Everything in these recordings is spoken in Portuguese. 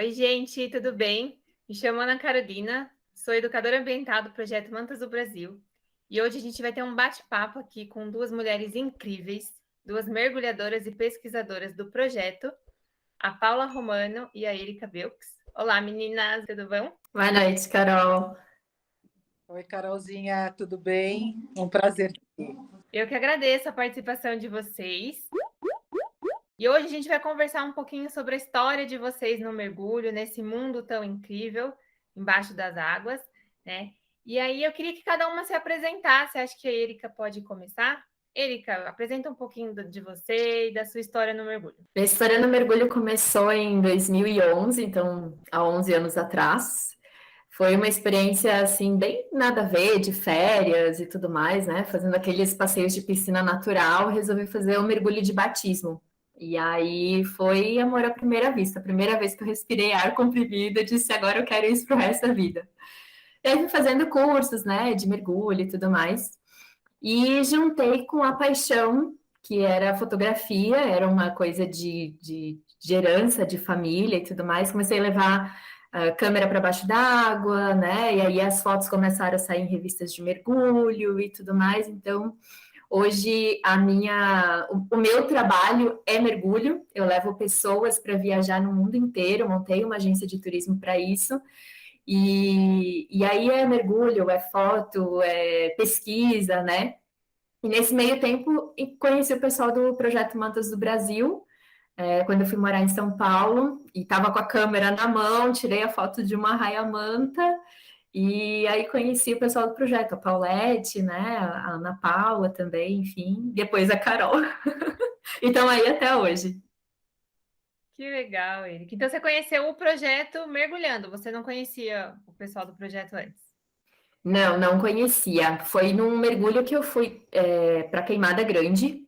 Oi, gente, tudo bem? Me chamo Ana Carolina, sou educadora ambiental do projeto Mantas do Brasil. E hoje a gente vai ter um bate-papo aqui com duas mulheres incríveis, duas mergulhadoras e pesquisadoras do projeto, a Paula Romano e a Erika Belks. Olá, meninas, tudo bom? Boa noite, Carol. Oi, Carolzinha, tudo bem? Um prazer. Eu que agradeço a participação de vocês. E hoje a gente vai conversar um pouquinho sobre a história de vocês no mergulho, nesse mundo tão incrível, embaixo das águas, né? E aí eu queria que cada uma se apresentasse. Acho que a Erika pode começar. Erika, apresenta um pouquinho de você e da sua história no mergulho. Minha história no mergulho começou em 2011, então há 11 anos atrás. Foi uma experiência, assim, bem nada a ver, de férias e tudo mais, né? Fazendo aqueles passeios de piscina natural, resolvi fazer um mergulho de batismo. E aí foi amor à primeira vista. A primeira vez que eu respirei ar comprimido, eu disse, agora eu quero isso pro resto da vida. E aí fui fazendo cursos, né, de mergulho e tudo mais. E juntei com a paixão, que era a fotografia, era uma coisa de herança, de família e tudo mais. Comecei a levar câmera para baixo d'água, né? E aí as fotos começaram a sair em revistas de mergulho e tudo mais. Então, hoje o meu trabalho é mergulho. Eu levo pessoas para viajar no mundo inteiro, montei uma agência de turismo para isso. E aí é mergulho, é foto, é pesquisa, né? E nesse meio tempo conheci o pessoal do Projeto Mantas do Brasil, quando eu fui morar em São Paulo, e estava com a câmera na mão, tirei a foto de uma raia-manta, e aí conheci o pessoal do projeto, a Paulette, né, a Ana Paula também, enfim, depois a Carol. Então aí até hoje. Que legal, Erika. Então você conheceu o projeto mergulhando, você não conhecia o pessoal do projeto antes? Não, não conhecia. Foi num mergulho que eu fui para Queimada Grande,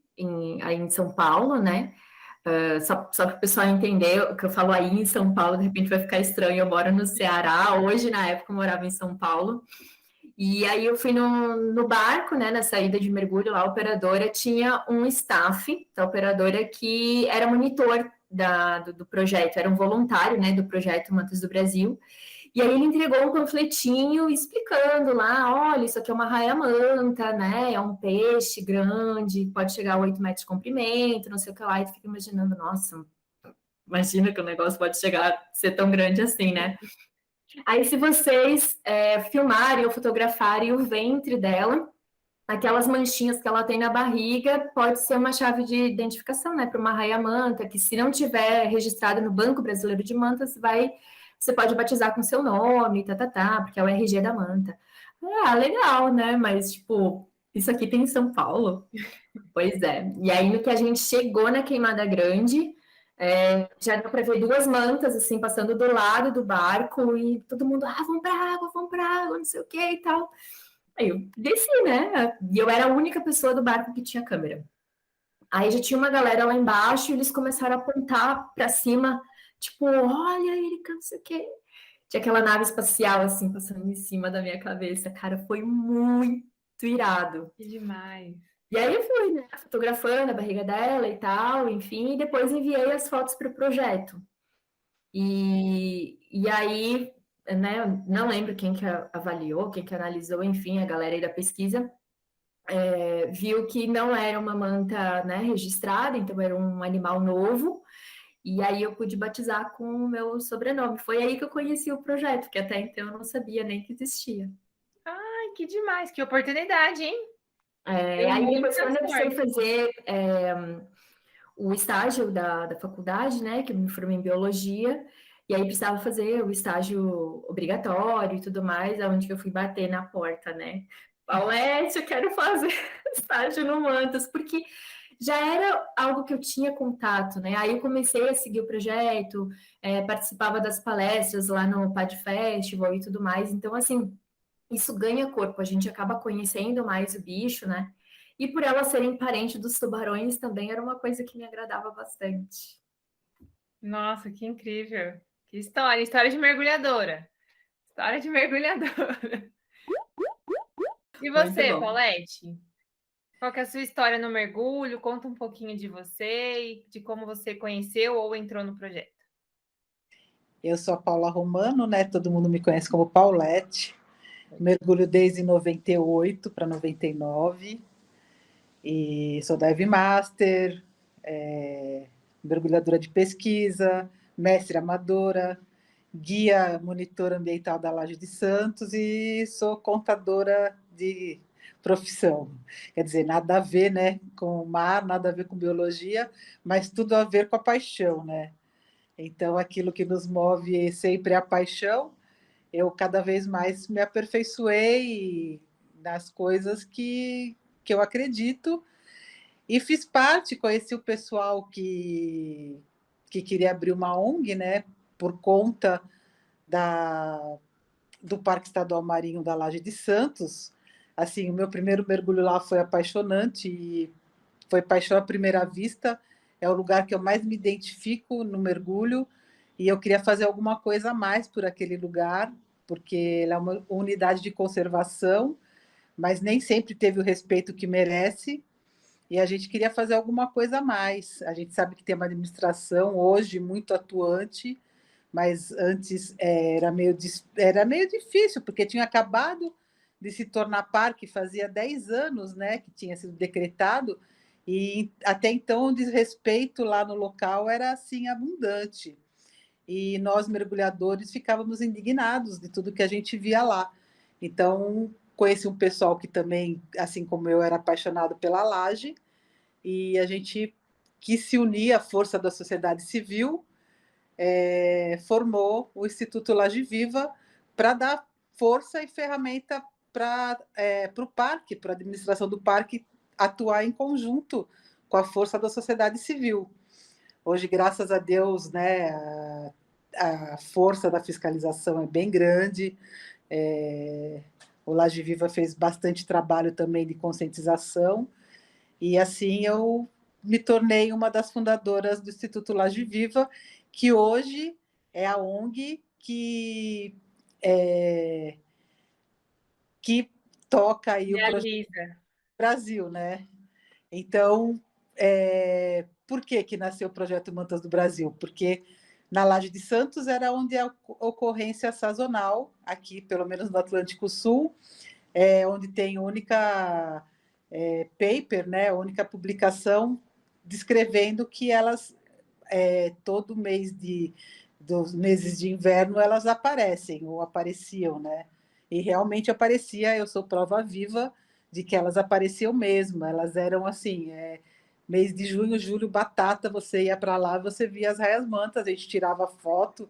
aí em São Paulo, né? Só para o pessoal entender o que eu falo aí em São Paulo, de repente vai ficar estranho. Eu moro no Ceará, hoje na época eu morava em São Paulo. E aí eu fui no barco, né? Na saída de mergulho, lá a operadora tinha um staff da operadora que era monitor do projeto, era um voluntário, né? Do projeto Mantas do Brasil. E aí ele entregou um panfletinho explicando lá, olha, isso aqui é uma raia-manta, né? É um peixe grande, pode chegar a 8 metros de comprimento, não sei o que lá. E tu fica imaginando, nossa, imagina que o negócio pode chegar a ser tão grande assim, né? Aí se vocês filmarem ou fotografarem o ventre dela, aquelas manchinhas que ela tem na barriga, pode ser uma chave de identificação, né? Para uma raia-manta, que se não tiver registrada no Banco Brasileiro de Mantas, você pode batizar com seu nome, porque é o RG da manta. Ah, legal, né? Mas, tipo, isso aqui tem em São Paulo? Pois é. E aí, no que a gente chegou na Queimada Grande, já deu para ver duas mantas, assim, passando do lado do barco, e todo mundo, vamos pra água, não sei o que e tal. Aí eu desci, né? E eu era a única pessoa do barco que tinha câmera. Aí já tinha uma galera lá embaixo e eles começaram a apontar para cima, tipo, olha, Erika, não sei o quê. Tinha aquela nave espacial, assim, passando em cima da minha cabeça. Cara, foi muito irado. Que demais. E aí eu fui, né, fotografando a barriga dela e tal, enfim, e depois enviei as fotos para o projeto. E aí, né, não lembro quem que avaliou, quem que analisou, enfim, a galera aí da pesquisa, viu que não era uma manta, né, registrada, então era um animal novo, e aí eu pude batizar com o meu sobrenome. Foi aí que eu conheci o projeto, que até então eu não sabia nem que existia. Ai, que demais, que oportunidade, hein? Aí depois, Muita quando eu precisei sorte. fazer o estágio da faculdade, né, que eu me formei em biologia, e aí precisava fazer o estágio obrigatório e tudo mais, aonde que eu fui bater na porta, né? Paulette, eu quero fazer estágio no Mantas, porque já era algo que eu tinha contato, né? Aí eu comecei a seguir o projeto, participava das palestras lá no PAD Festival e tudo mais. Então, assim, isso ganha corpo, a gente acaba conhecendo mais o bicho, né? E por elas serem parente dos tubarões também era uma coisa que me agradava bastante. Nossa, que incrível. Que história, história de mergulhadora. História de mergulhadora. E Muito você, bom. Paulette? Qual que é a sua história no mergulho? Conta um pouquinho de você e de como você conheceu ou entrou no projeto. Eu sou a Paula Romano, né? Todo mundo me conhece como Paulette. Mergulho desde 98 para 99 e sou dive master, mergulhadora de pesquisa, mestre amadora, guia monitor ambiental da Laje de Santos e sou contadora de profissão. Quer dizer, nada a ver, né, com o mar, nada a ver com biologia, mas tudo a ver com a paixão, né? Então, aquilo que nos move sempre é a paixão. Eu cada vez mais me aperfeiçoei nas coisas que eu acredito e fiz parte, conheci o pessoal que queria abrir uma ONG, né, por conta do Parque Estadual Marinho da Laje de Santos. Assim, o meu primeiro mergulho lá foi apaixonante e foi paixão à primeira vista. É o lugar que eu mais me identifico no mergulho e eu queria fazer alguma coisa a mais por aquele lugar, porque ele é uma unidade de conservação, mas nem sempre teve o respeito que merece. E a gente queria fazer alguma coisa a mais. A gente sabe que tem uma administração hoje muito atuante, mas antes era meio difícil, porque tinha acabado de se tornar parque, fazia 10 anos, né, que tinha sido decretado, e até então o desrespeito lá no local era assim abundante. E nós, mergulhadores, ficávamos indignados de tudo que a gente via lá. Então, conheci um pessoal que também, assim como eu, era apaixonado pela laje, e a gente quis se unir à força da sociedade civil, formou o Instituto Laje Viva para dar força e ferramenta para o parque, para a administração do parque atuar em conjunto com a força da sociedade civil. Hoje, graças a Deus, né, a força da fiscalização é bem grande. O Laje Viva fez bastante trabalho também de conscientização, e assim eu me tornei uma das fundadoras do Instituto Laje Viva, que hoje é a ONG que toca aí o projeto Brasil, né? Então, por que nasceu o projeto Mantas do Brasil? Porque na Laje de Santos era onde a ocorrência sazonal, aqui, pelo menos no Atlântico Sul, onde tem única paper, né, a única publicação descrevendo que elas, todo mês dos meses de inverno, elas aparecem, ou apareciam, né? E realmente aparecia, eu sou prova viva de que elas apareciam mesmo, elas eram assim, mês de junho, julho, batata, você ia para lá, você via as raias mantas, a gente tirava foto,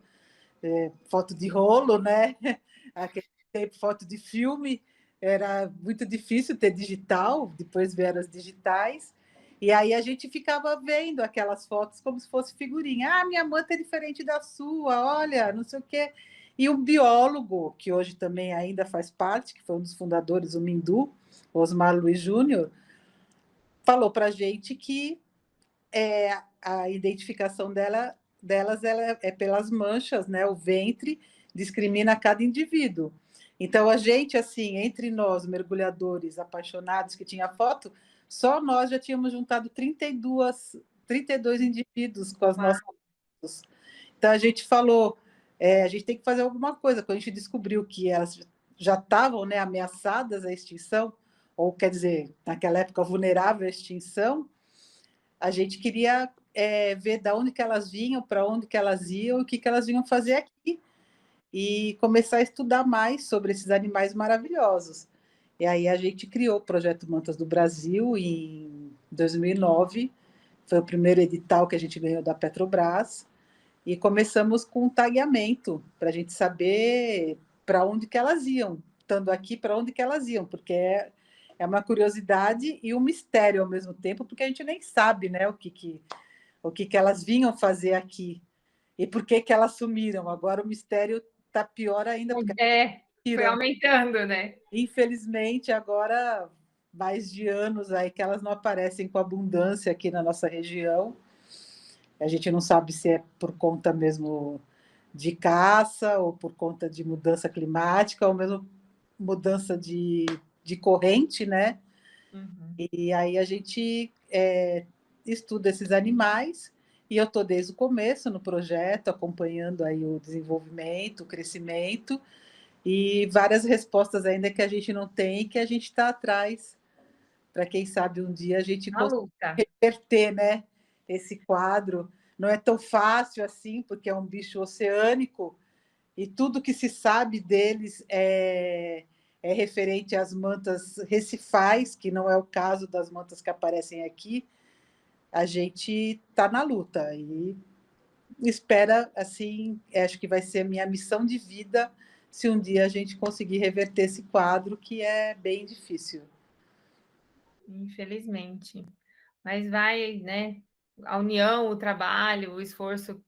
foto de rolo, né? Aquele tempo, foto de filme, era muito difícil ter digital, depois vieram as digitais, e aí a gente ficava vendo aquelas fotos como se fosse figurinha. Ah, minha manta é diferente da sua, olha, não sei o quê. E um biólogo, que hoje também ainda faz parte, que foi um dos fundadores, o Mindu, Osmar Luiz Júnior, falou para a gente que a identificação delas ela é pelas manchas, né? O ventre discrimina cada indivíduo. Então, a gente, assim, entre nós, mergulhadores apaixonados que tinha foto, só nós já tínhamos juntado 32 indivíduos com as nossas fotos. Então, a gente falou, a gente tem que fazer alguma coisa. Quando a gente descobriu que elas já estavam, né, ameaçadas à extinção, ou, quer dizer, naquela época, vulnerável à extinção, a gente queria ver de onde que elas vinham, para onde que elas iam, o que elas vinham fazer aqui, e começar a estudar mais sobre esses animais maravilhosos. E aí a gente criou o Projeto Mantas do Brasil em 2009, foi o primeiro edital que a gente ganhou da Petrobras, e começamos com um tagueamento, para a gente saber para onde que elas iam, estando aqui, para onde que elas iam, porque é uma curiosidade e um mistério ao mesmo tempo, porque a gente nem sabe, né, o que elas vinham fazer aqui e por que elas sumiram. Agora o mistério está pior ainda, porque foi aumentando, né? Infelizmente, agora mais de anos aí que elas não aparecem com abundância aqui na nossa região. A gente não sabe se é por conta mesmo de caça ou por conta de mudança climática ou mesmo mudança de corrente, né? E aí a gente estuda esses animais E eu estou desde o começo no projeto, acompanhando aí o desenvolvimento, o crescimento, e várias respostas ainda que a gente não tem e que a gente está atrás, para quem sabe um dia a gente Uma consiga luta. reverter, né, esse quadro. Não é tão fácil assim, porque é um bicho oceânico, e tudo que se sabe deles é referente às mantas recifais, que não é o caso das mantas que aparecem aqui. A gente está na luta e espera, assim, acho que vai ser a minha missão de vida se um dia a gente conseguir reverter esse quadro, que é bem difícil. Infelizmente. Mas vai, né? A união, o trabalho, o esforço,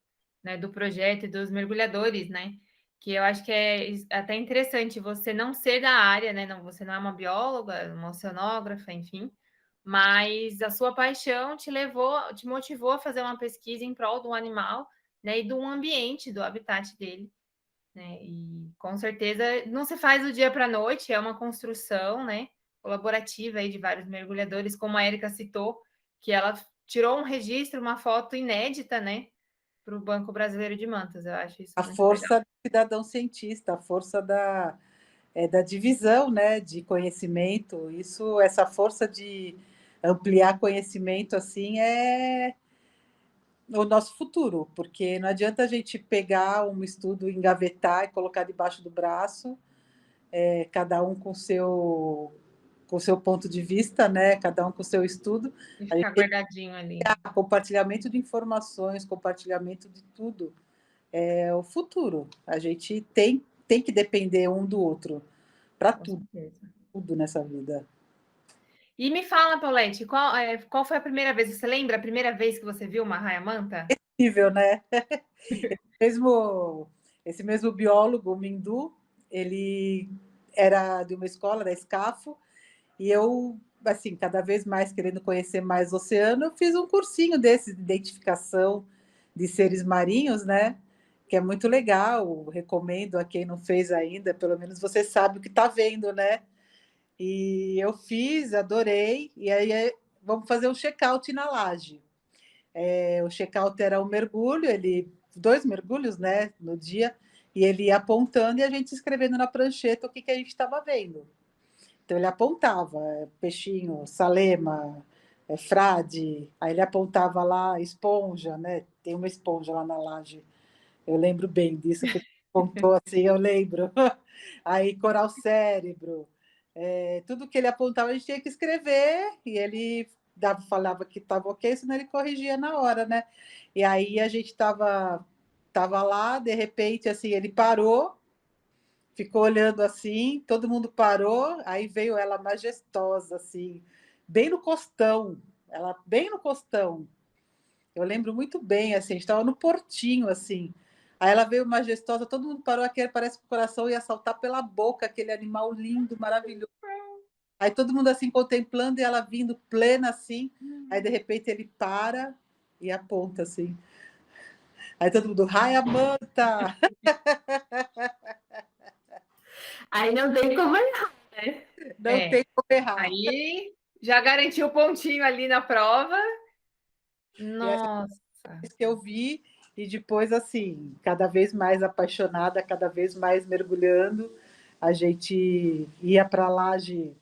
né, do projeto e dos mergulhadores, né? Que eu acho que é até interessante você não ser da área, né? Não, você não é uma bióloga, uma oceanógrafa, enfim, mas a sua paixão te levou, te motivou a fazer uma pesquisa em prol do animal, né? E do ambiente, do habitat dele, né? E com certeza não se faz do dia para a noite, é uma construção, né? Colaborativa aí de vários mergulhadores, como a Érica citou, que ela tirou um registro, uma foto inédita, né? Para o Banco Brasileiro de Mantas. Eu acho isso A muito legal. força do cidadão cientista, a força da divisão, né, de conhecimento, essa força de ampliar conhecimento assim é o nosso futuro, porque não adianta a gente pegar um estudo, engavetar e colocar debaixo do braço, cada um com seu ponto de vista, né? Cada um com seu estudo. E A gente ficar tem guardadinho ali. compartilhamento de informações, compartilhamento de tudo. É o futuro. A gente tem que depender um do outro para Com tudo, certeza. tudo nessa vida. E me fala, Paulette, qual foi a primeira vez? Você lembra a primeira vez que você viu uma raia-manta? Possível, né? Esse mesmo biólogo, o Mindu, ele era de uma escola, da Escafo, e eu, assim, cada vez mais querendo conhecer mais o oceano, eu fiz um cursinho desse de identificação de seres marinhos, né? Que é muito legal, recomendo a quem não fez ainda, pelo menos você sabe o que está vendo, né? E eu fiz, adorei, e aí vamos fazer um check-out na laje. O check-out era um mergulho, 2 mergulhos, né, no dia, e ele ia apontando e a gente escrevendo na prancheta o que a gente estava vendo. Então ele apontava peixinho, salema, frade, aí ele apontava lá esponja, né? Tem uma esponja lá na laje. Eu lembro bem disso, porque apontou assim, eu lembro. Aí coral cérebro, tudo que ele apontava a gente tinha que escrever e ele falava que estava ok, senão ele corrigia na hora, né? E aí a gente tava lá, de repente, assim, ele parou, ficou olhando assim, todo mundo parou, aí veio ela majestosa, assim, bem no costão, ela bem no costão. Eu lembro muito bem, assim, a gente estava no portinho, assim. Aí ela veio majestosa, todo mundo parou aqui, parece que o coração ia saltar pela boca, aquele animal lindo, maravilhoso. Aí todo mundo assim contemplando e ela vindo plena assim. Aí de repente ele para e aponta assim. Aí todo mundo, raia manta! Aí não tem como errar, né? Não tem como errar. Aí já garantiu o pontinho ali na prova. E essa Nossa. vez que eu vi, e depois assim, cada vez mais apaixonada, cada vez mais mergulhando, a gente ia para a laje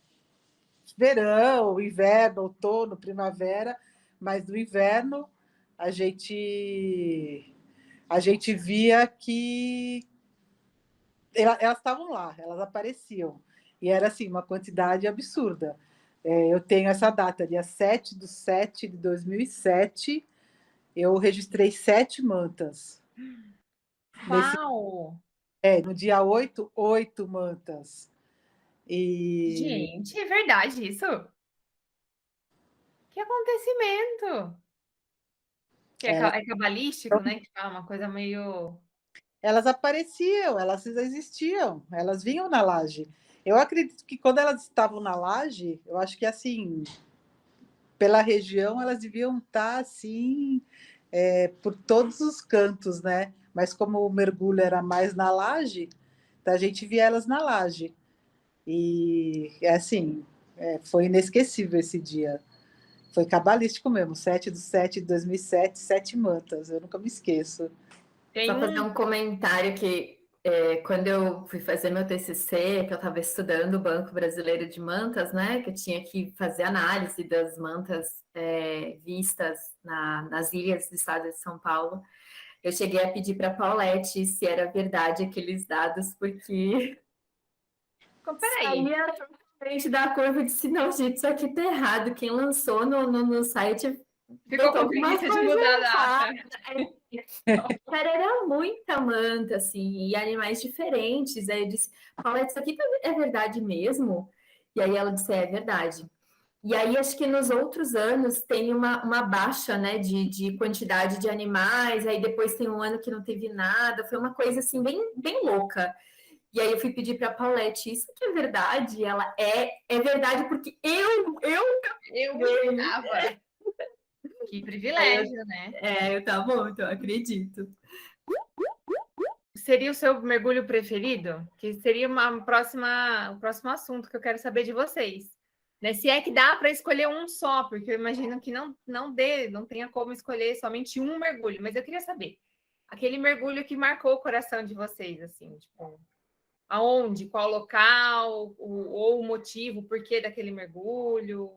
verão, inverno, outono, primavera, mas no inverno a gente via que elas estavam lá, elas apareciam. E era assim, uma quantidade absurda. Eu tenho essa data, dia 7/7/2007, eu registrei 7 mantas. Uau! No dia 8, 8 mantas. E Gente, é verdade isso? Que acontecimento! Que elas, é cabalístico, né? Que fala uma coisa meio. elas apareciam, elas existiam, elas vinham na laje. Eu acredito que quando elas estavam na laje, eu acho que assim, pela região, elas deviam estar assim, por todos os cantos, né? Mas como o mergulho era mais na laje, então a gente via elas na laje. E assim, foi inesquecível esse dia. Foi cabalístico mesmo, 7/7/2007, 7 mantas, eu nunca me esqueço. Só fazer um comentário que quando eu fui fazer meu TCC, que eu estava estudando o Banco Brasileiro de Mantas, né, que eu tinha que fazer análise das mantas vistas nas ilhas do estado de São Paulo, eu cheguei a pedir para a Paulette se era verdade aqueles dados, porque saía totalmente da curva e disse, não, gente, isso aqui tá errado, quem lançou no site ficou com preguiça de mudar a data. Cara, era muita manta, assim, e animais diferentes. Aí eu disse, Paulette, isso aqui é verdade mesmo? E aí ela disse, é verdade. E aí acho que nos outros anos tem uma baixa, né, de quantidade de animais, aí depois tem um ano que não teve nada, foi uma coisa, assim, bem, bem louca. E aí eu fui pedir para a Paulette, isso aqui é verdade? E ela, é verdade, porque eu estava. Que privilégio, né? Tá bom, então acredito. Seria o seu mergulho preferido? Que seria o próximo assunto que eu quero saber de vocês. Né? Se é que dá para escolher um só, porque eu imagino que não tenha como escolher somente um mergulho, mas eu queria saber. Aquele mergulho que marcou o coração de vocês, assim, tipo, aonde, qual local, ou o motivo, o porquê daquele mergulho?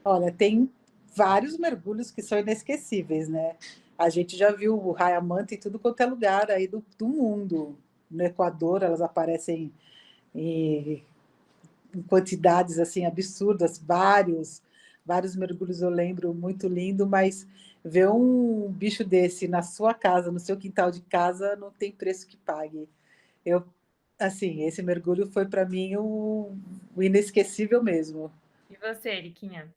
Olha, tem vários mergulhos que são inesquecíveis, né? A gente já viu o raia-manta em tudo quanto é lugar aí do mundo. No Equador, elas aparecem em quantidades assim absurdas, vários mergulhos eu lembro, muito lindo, mas ver um bicho desse na sua casa, no seu quintal de casa, não tem preço que pague. Assim, esse mergulho foi para mim o inesquecível mesmo. E você, Eriquinha?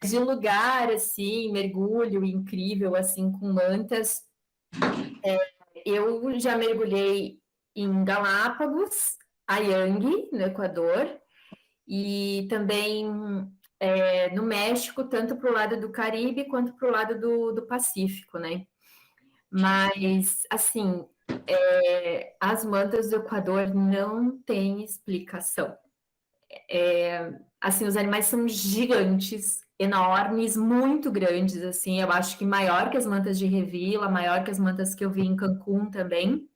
De lugar, assim, mergulho incrível, assim, com mantas. Eu já mergulhei em Galápagos, Ayang, no Equador, e também no México, tanto para o lado do Caribe quanto para o lado do Pacífico, né? Mas, assim, as mantas do Equador não têm explicação. Assim, os animais são gigantes, enormes, muito grandes, assim, eu acho que maior que as mantas de Revila, maior que as mantas que eu vi em Cancún também,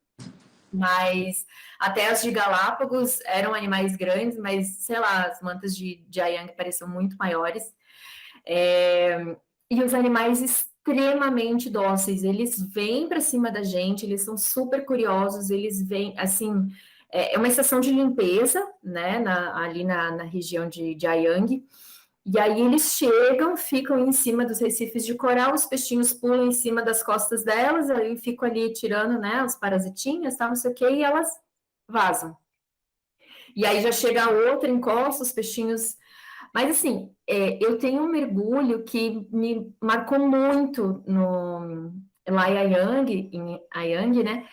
mas até as de Galápagos eram animais grandes, mas, sei lá, as mantas de Ayang pareciam muito maiores, e os animais extremamente dóceis, eles vêm para cima da gente, eles são super curiosos, eles vêm, assim, é uma estação de limpeza, né, ali na região de Ayang, e aí eles chegam, ficam em cima dos recifes de coral, os peixinhos pulam em cima das costas delas, aí ficam ali tirando, né, os parasitinhos, tal, não sei o que, e elas vazam. E aí já chega a outra, encosta, os peixinhos... Mas, assim, eu tenho um mergulho que me marcou muito lá em Ayang, né,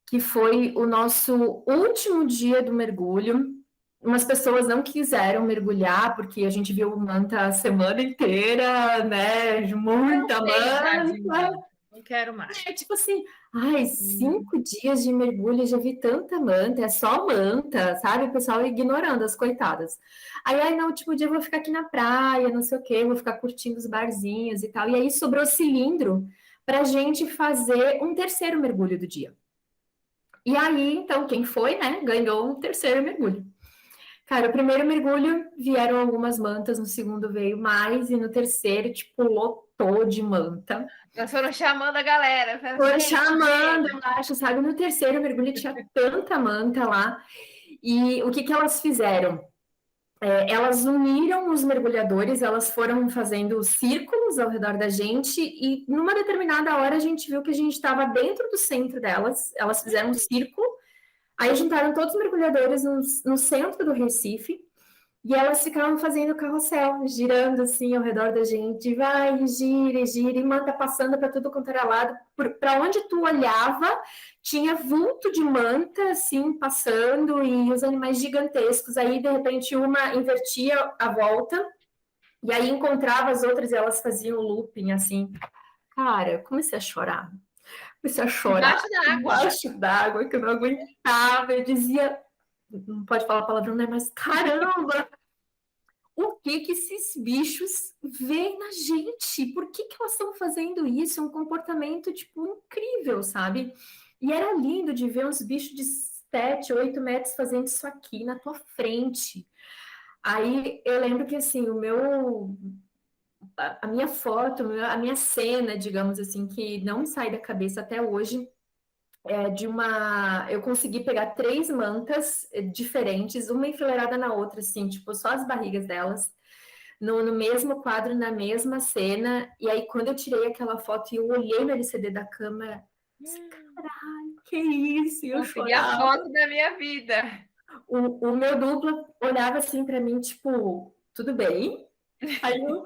que foi o nosso último dia do mergulho. Umas pessoas não quiseram mergulhar, porque a gente viu manta a semana inteira, né? Muita manta. Não quero mais. Tipo assim, 5 dias de mergulho, já vi tanta manta, é só manta, sabe? O pessoal ignorando as coitadas. Aí, no último dia eu vou ficar aqui na praia, não sei o quê, vou ficar curtindo os barzinhos e tal. E aí sobrou cilindro para a gente fazer um terceiro mergulho do dia. E aí, então, quem foi, né, ganhou um terceiro mergulho. Cara, o primeiro mergulho vieram algumas mantas, no segundo veio mais, e no terceiro, tipo, lotou de manta. Nós foram chamando a galera. Foram chamando, eu acho, sabe? No terceiro mergulho tinha tanta manta lá. E o que elas fizeram? Elas uniram os mergulhadores, elas foram fazendo círculos ao redor da gente, e numa determinada hora a gente viu que a gente estava dentro do centro delas, elas fizeram um círculo, aí juntaram todos os mergulhadores no centro do Recife, e elas ficavam fazendo carrossel, girando assim ao redor da gente, vai, gira, e manta passando para tudo quanto era lado. Para onde tu olhava, tinha vulto de manta, assim, passando, e os animais gigantescos. Aí, de repente, uma invertia a volta, e aí encontrava as outras e elas faziam looping, assim. Cara, eu comecei a chorar. Embaixo d'água, que eu não aguentava. Eu dizia, não pode falar palavrão, né? Mas caramba! o que que esses bichos veem na gente? Por que que elas estão fazendo isso? É um comportamento, tipo, incrível, sabe? E era lindo de ver uns bichos de 7, 8 metros fazendo isso aqui na tua frente. Aí eu lembro que, assim, a minha foto, a minha cena, digamos assim, que não me sai da cabeça até hoje, é de uma... Eu consegui pegar 3 mantas diferentes, uma enfileirada na outra, assim, tipo, só as barrigas delas, no mesmo quadro, na mesma cena, e aí quando eu tirei aquela foto e eu olhei no LCD da câmera, caralho, que isso? E eu Consegui a chorava. foto da minha vida. O meu duplo olhava assim para mim, tipo, tudo bem? Aí eu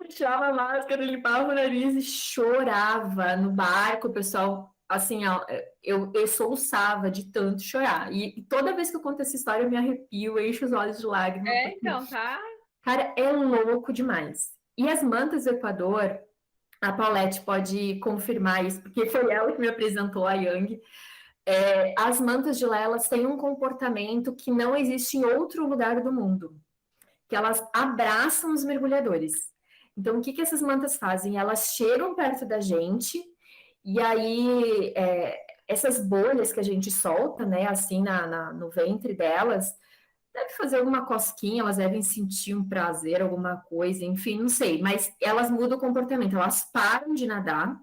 tirava a máscara, limpava o nariz e chorava no barco, o pessoal, assim, ó, eu soluçava de tanto chorar. E toda vez que eu conto essa história, eu me arrepio, eu encho os olhos de lágrimas, porque, Então, tá. cara, é louco demais. E as mantas do Equador, a Paulette pode confirmar isso, porque foi ela que me apresentou a Yang. As mantas de lá, elas têm um comportamento que não existe em outro lugar do mundo, que elas abraçam os mergulhadores. Então, o que que essas mantas fazem? Elas chegam perto da gente e aí essas bolhas que a gente solta, né, assim no ventre delas, deve fazer alguma cosquinha, elas devem sentir um prazer, alguma coisa, enfim, não sei, mas elas mudam o comportamento, elas param de nadar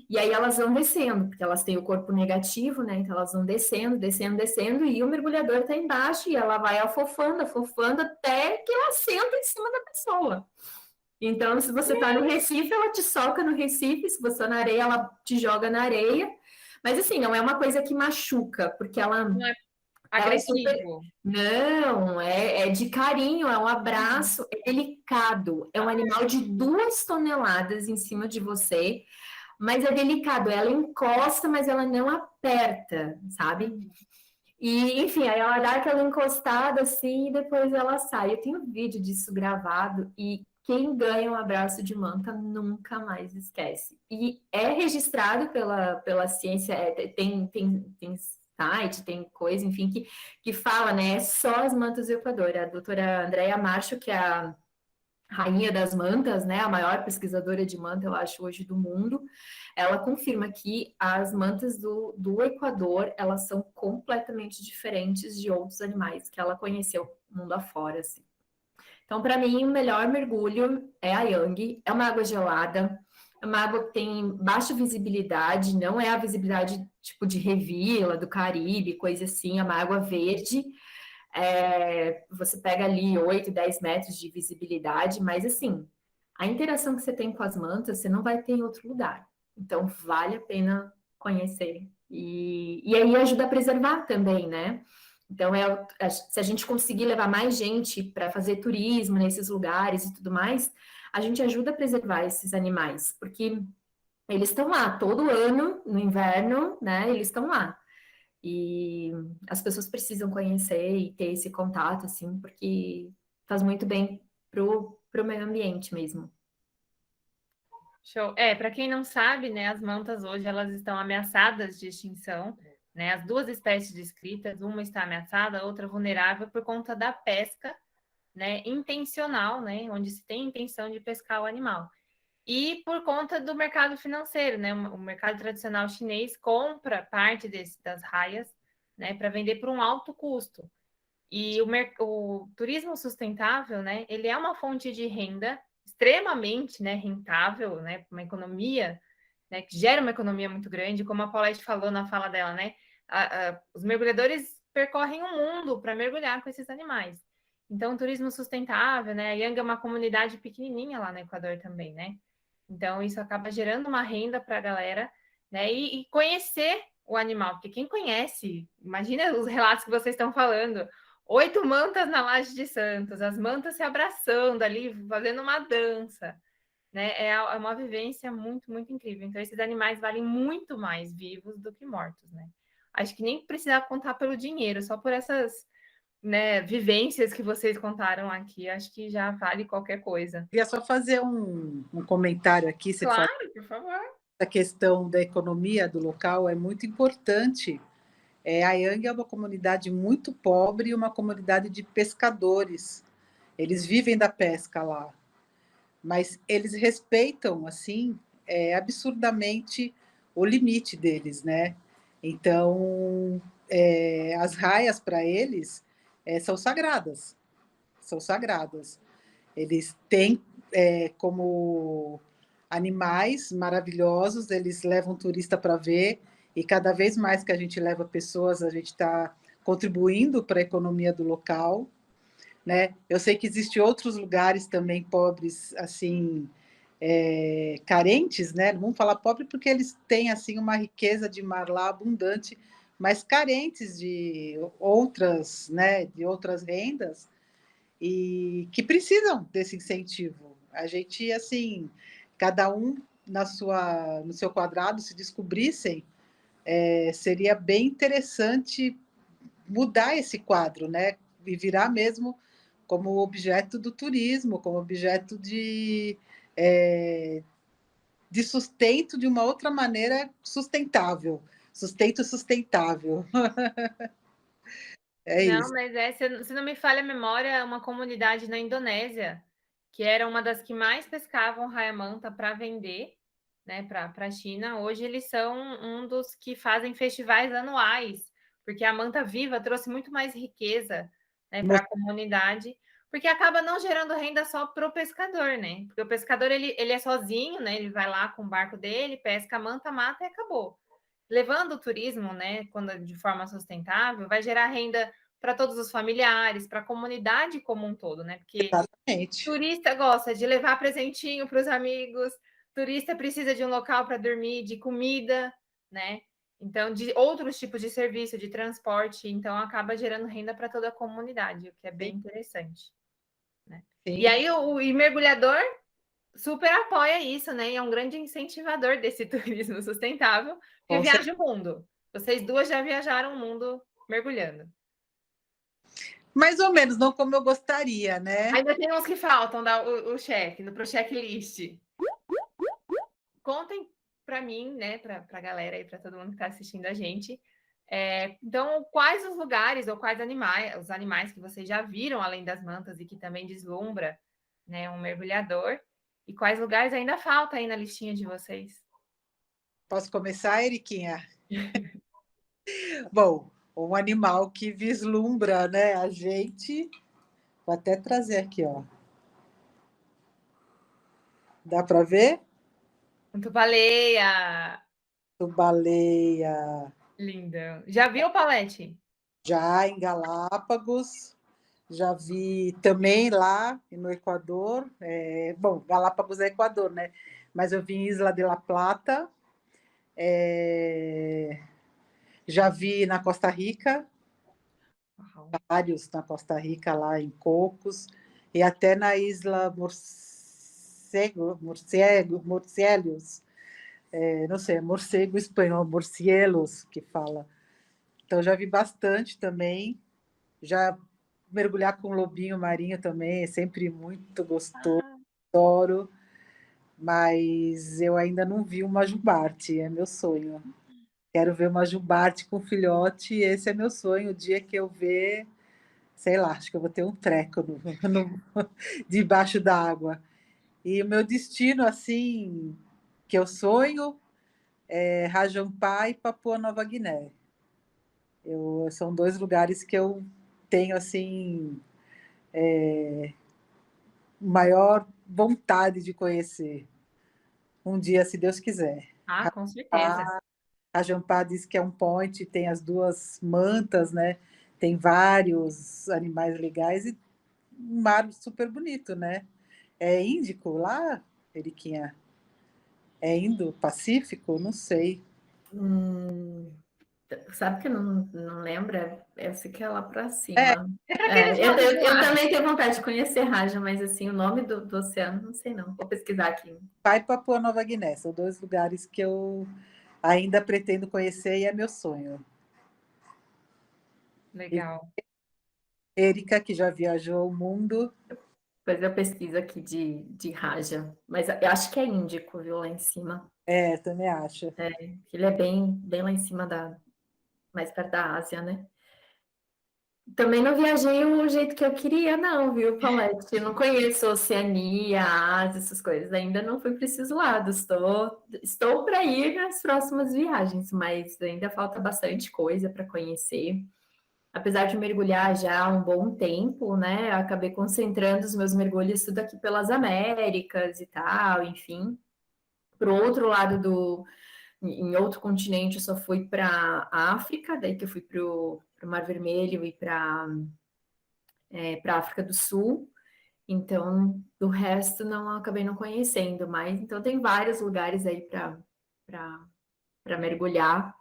e aí elas vão descendo, porque elas têm o corpo negativo, né? Então elas vão descendo, descendo, descendo, e o mergulhador está embaixo, e ela vai afofando, afofando, até que ela senta em cima da pessoa. Então, se você está no Recife, ela te soca no Recife, se você está na areia, ela te joga na areia. Mas assim, não é uma coisa que machuca, porque Não é ela é super. agressivo. Não, é de carinho, é um abraço, é delicado. É um animal de 2 toneladas em cima de você, mas é delicado. Ela encosta, mas ela não aperta, sabe? E, enfim, aí ela dá aquela encostada assim e depois ela sai. Eu tenho vídeo disso gravado e quem ganha um abraço de manta nunca mais esquece. E é registrado pela ciência, tem site, tem coisa, enfim, que fala, né? É só as mantas do Equador. A doutora Andrea Macho, que é a rainha das mantas, né? A maior pesquisadora de manta, eu acho, hoje do mundo, ela confirma que as mantas do Equador, elas são completamente diferentes de outros animais que ela conheceu mundo afora, assim. Então, para mim, o melhor mergulho é a Yang. É uma água gelada, é uma água que tem baixa visibilidade, não é a visibilidade tipo de Revila, do Caribe, coisa assim, é uma água verde. Você pega ali 8, 10 metros de visibilidade, mas assim, a interação que você tem com as mantas, você não vai ter em outro lugar. Então, vale a pena conhecer. E aí ajuda a preservar também, né? Então, se a gente conseguir levar mais gente para fazer turismo nesses lugares e tudo mais, a gente ajuda a preservar esses animais, porque eles estão lá todo ano, no inverno, né? Eles estão lá. E as pessoas precisam conhecer e ter esse contato, assim, porque faz muito bem pro meio ambiente mesmo. Show. Para quem não sabe, né, as mantas hoje elas estão ameaçadas de extinção, né? As 2 espécies descritas, uma está ameaçada, a outra vulnerável por conta da pesca, né, intencional, né, onde se tem intenção de pescar o animal. E por conta do mercado financeiro, né? O mercado tradicional chinês compra parte das raias, né, para vender por um alto custo. E o turismo sustentável, né, ele é uma fonte de renda extremamente, né, rentável, né, uma economia, né, que gera uma economia muito grande, como a Paulette falou na fala dela, né, os mergulhadores percorrem o mundo para mergulhar com esses animais. Então, turismo sustentável, né, a Yang é uma comunidade pequenininha lá no Equador também, né, então isso acaba gerando uma renda para a galera, né, e conhecer o animal, porque quem conhece, imagina os relatos que vocês estão falando, 8 mantas na Laje de Santos, as mantas se abraçando ali, fazendo uma dança, né? É uma vivência muito, muito incrível. Então, esses animais valem muito mais vivos do que mortos, né? Acho que nem precisar contar pelo dinheiro, só por essas, né, vivências que vocês contaram aqui, acho que já vale qualquer coisa. Queria só fazer um comentário aqui. Você Claro, fala por favor. a questão da economia do local é muito importante. A Yang é uma comunidade muito pobre e uma comunidade de pescadores. eles vivem da pesca lá, mas eles respeitam, assim, absurdamente o limite deles, né? Então, as raias para eles são sagradas, são sagradas. Eles têm como animais maravilhosos, eles levam turista para ver, e cada vez mais que a gente leva pessoas, a gente está contribuindo para a economia do local, né? Eu sei que existem outros lugares também pobres, assim, carentes, né? Não vamos falar pobre porque eles têm assim uma riqueza de mar lá abundante, mas carentes de outras, né? De outras rendas e que precisam desse incentivo. A gente, assim, cada um no seu quadrado, se descobrissem, seria bem interessante mudar esse quadro, né? E virar mesmo como objeto do turismo, como objeto de sustento de uma outra maneira sustentável. Sustento sustentável. É Não, isso. mas se não me falha a memória, uma comunidade na Indonésia, que era uma das que mais pescavam raia-manta para vender, né, para a China, hoje eles são um dos que fazem festivais anuais, porque a manta viva trouxe muito mais riqueza, né, para a comunidade, porque acaba não gerando renda só para o pescador, né? Porque o pescador ele é sozinho, né? Ele vai lá com o barco dele, pesca a manta, mata e acabou. Levando o turismo, né, quando de forma sustentável, vai gerar renda para todos os familiares, para a comunidade como um todo, né? Porque Exatamente. turista gosta de levar presentinho para os amigos, turista precisa de um local para dormir, de comida, né? Então, de outros tipos de serviço, de transporte, então acaba gerando renda para toda a comunidade, o que é bem interessante. Né? E aí o mergulhador super apoia isso, né? E é um grande incentivador desse turismo sustentável, porque viaja o mundo. Vocês duas já viajaram o mundo mergulhando. Mais ou menos, não como eu gostaria, né? Ainda tem uns que faltam dar o check, para o checklist. Contem para mim, né, para a galera e para todo mundo que está assistindo a gente. Então, quais os lugares ou quais os animais que vocês já viram além das mantas e que também deslumbra, né, um mergulhador? E quais lugares ainda falta aí na listinha de vocês? Posso começar, Eriquinha? Bom, um animal que vislumbra, né, a gente. Vou até trazer aqui, ó. Dá para ver? Baleia! Baleia. Linda. Já viu o Palete? Já em Galápagos, já vi também lá no Equador. Bom, Galápagos é Equador, né? Mas eu vi em Isla de la Plata. Já vi na Costa Rica, vários na Costa Rica, lá em Cocos, e até na Isla Morcielos, não sei, morcego espanhol, Morcielos, que fala. Então, já vi bastante também. Já mergulhar com lobinho marinho também é sempre muito gostoso, adoro. Mas eu ainda não vi uma jubarte, é meu sonho. Quero ver uma jubarte com filhote, esse é meu sonho. O dia que eu ver, sei lá, acho que eu vou ter um treco debaixo da água. E o meu destino, assim, que eu sonho, é Rajampá e Papua Nova Guiné. São dois lugares que eu tenho, assim, maior vontade de conhecer. Um dia, se Deus quiser. Ah, com certeza. Rajampá diz que é um point, tem as duas mantas, né? Tem vários animais legais e um mar super bonito, né? É Índico lá, Eriquinha? É Indo-Pacífico? Não sei. Sabe que não lembra? Eu sei que é lá para É, cima. Eu também tenho vontade de conhecer Raja, mas assim, o nome do oceano, não sei não. Vou pesquisar aqui. Pai e Papua Nova Guiné, são dois lugares que eu ainda pretendo conhecer e é meu sonho. Legal. E Érica, que já viajou o mundo. Depois eu pesquiso aqui de Raja. Mas eu acho que é Índico, viu, lá em cima. Também acho. Ele é bem lá em cima mais perto da Ásia, né? Também não viajei o jeito que eu queria, não, viu, Paulette? Eu não conheço Oceania, Ásia, essas coisas. Ainda não fui para esses lados. Estou para ir nas próximas viagens, mas ainda falta bastante coisa para conhecer. Apesar de mergulhar já há um bom tempo, né? Eu acabei concentrando os meus mergulhos tudo aqui pelas Américas e tal, enfim. Para o outro lado em outro continente, eu só fui para a África, daí que eu fui para o Mar Vermelho e para a África do Sul. Então, do resto, não acabei não conhecendo, mas então tem vários lugares aí para mergulhar.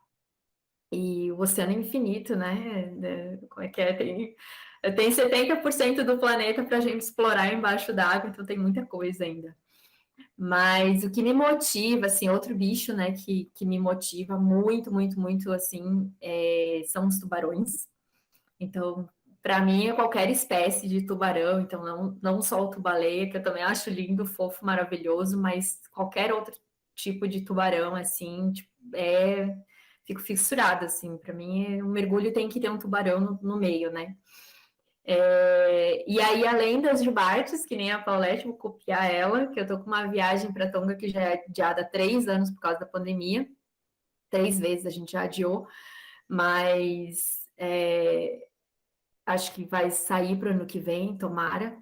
E o oceano é infinito, né? Como é que é? Tem 70% do planeta para a gente explorar embaixo d'água, então tem muita coisa ainda. Mas o que me motiva, assim, outro bicho, né, que me motiva muito, muito, muito, assim, são os tubarões. Então, para mim, é qualquer espécie de tubarão, então não só o tubaleia, que eu também acho lindo, fofo, maravilhoso, mas qualquer outro tipo de tubarão, assim, tipo, fico fissurada, assim, para mim, o mergulho tem que ter um tubarão no meio, né? E aí, além das jubartes, que nem a Paulette, vou copiar ela, que eu tô com uma viagem para Tonga que já é adiada há 3 anos por causa da pandemia. 3 vezes a gente já adiou, mas acho que vai sair para o ano que vem, tomara.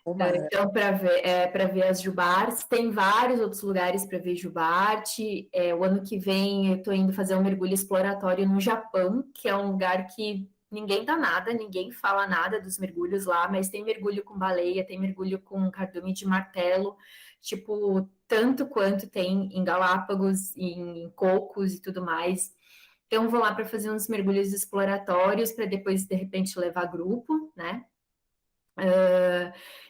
Então, para ver as jubartes, tem vários outros lugares para ver jubarte. O ano que vem eu estou indo fazer um mergulho exploratório no Japão, que é um lugar que ninguém dá nada, ninguém fala nada dos mergulhos lá, mas tem mergulho com baleia, tem mergulho com cardume de martelo, tipo, tanto quanto tem em Galápagos, em Cocos e tudo mais. Então, vou lá para fazer uns mergulhos exploratórios, para depois, de repente, levar grupo, né?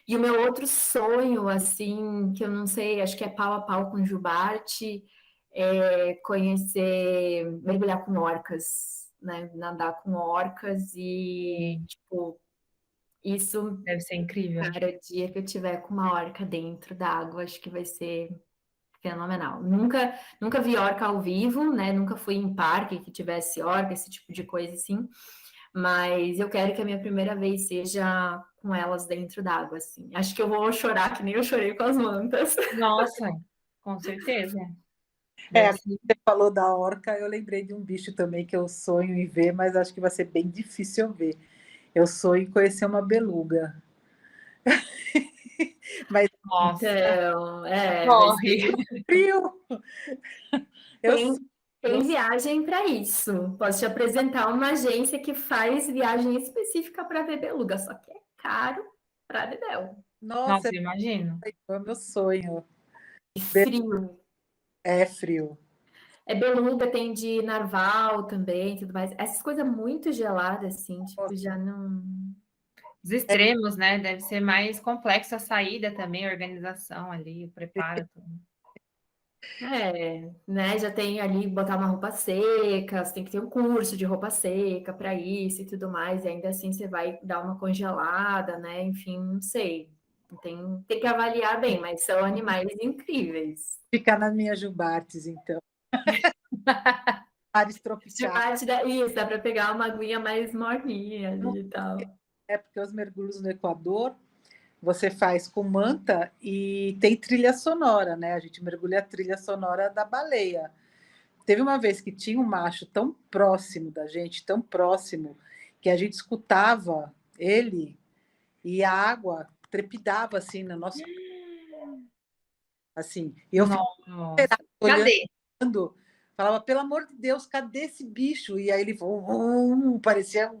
E o meu outro sonho, assim, que eu não sei, acho que é pau a pau com Jubarte, é conhecer, mergulhar com orcas, né? Nadar com orcas e, tipo, isso, Deve ser incrível. cara, o dia que eu tiver com uma orca dentro da água, acho que vai ser fenomenal. Nunca vi orca ao vivo, né? Nunca fui em parque que tivesse orca, esse tipo de coisa assim. Mas eu quero que a minha primeira vez seja com elas dentro d'água, assim. Acho que eu vou chorar que nem eu chorei com as mantas. Nossa, com certeza. Você falou da orca, eu lembrei de um bicho também que eu sonho em ver, mas acho que vai ser bem difícil eu ver. Eu sonho em conhecer uma beluga. Mas Nossa, Então, vai morre. ser. frio! Eu Tem viagem para isso. Posso te apresentar uma agência que faz viagem específica para ver beluga, só que é caro para dedéu. Nossa, Nossa, eu imagino. é o meu sonho. Frio. É frio. Beluga, tem de narval também, tudo mais. Essas coisas muito geladas, assim, tipo, já não. Os extremos, né? Deve ser mais complexo a saída também, a organização ali, o preparo. Tudo. Né? Já tem ali botar uma roupa seca, você tem que ter um curso de roupa seca para isso e tudo mais, e ainda assim você vai dar uma congelada, né? Enfim, não sei. Tem que avaliar bem, mas são animais incríveis. Ficar nas minhas jubartes, então. Mares tropicais. Isso, dá para pegar uma aguinha mais morninha ali e tal. É porque os mergulhos no Equador você faz com manta e tem trilha sonora, né? A gente mergulha a trilha sonora da baleia. Teve uma vez que tinha um macho tão próximo da gente, tão próximo, que a gente escutava ele e a água trepidava assim no nosso. Assim, e eu ficava Nossa. olhando, Cadê? falava, pelo amor de Deus, cadê esse bicho? E aí ele parecia,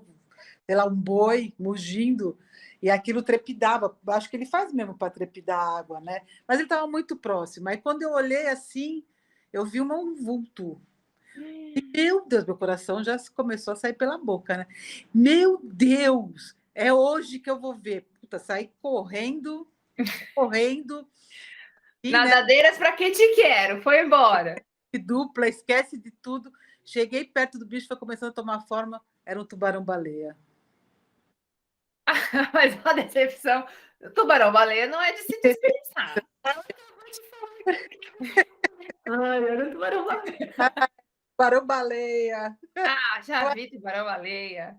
sei lá, um boi mugindo, e aquilo trepidava. Acho que ele faz mesmo para trepidar a água, né? Mas ele estava muito próximo. Aí quando eu olhei assim, eu vi um vulto. E, meu Deus, meu coração já começou a sair pela boca, né? Meu Deus, é hoje que eu vou ver. Puta, saí correndo, correndo. E, né, Nadadeiras para que te quero? Foi embora. dupla, esquece de tudo. Cheguei perto do bicho, foi começando a tomar forma, era um tubarão-baleia. Mas uma decepção. Tubarão-baleia não é de se dispensar. Ai, era um tubarão-baleia. Tubarão-baleia. Ah, já vi tubarão-baleia.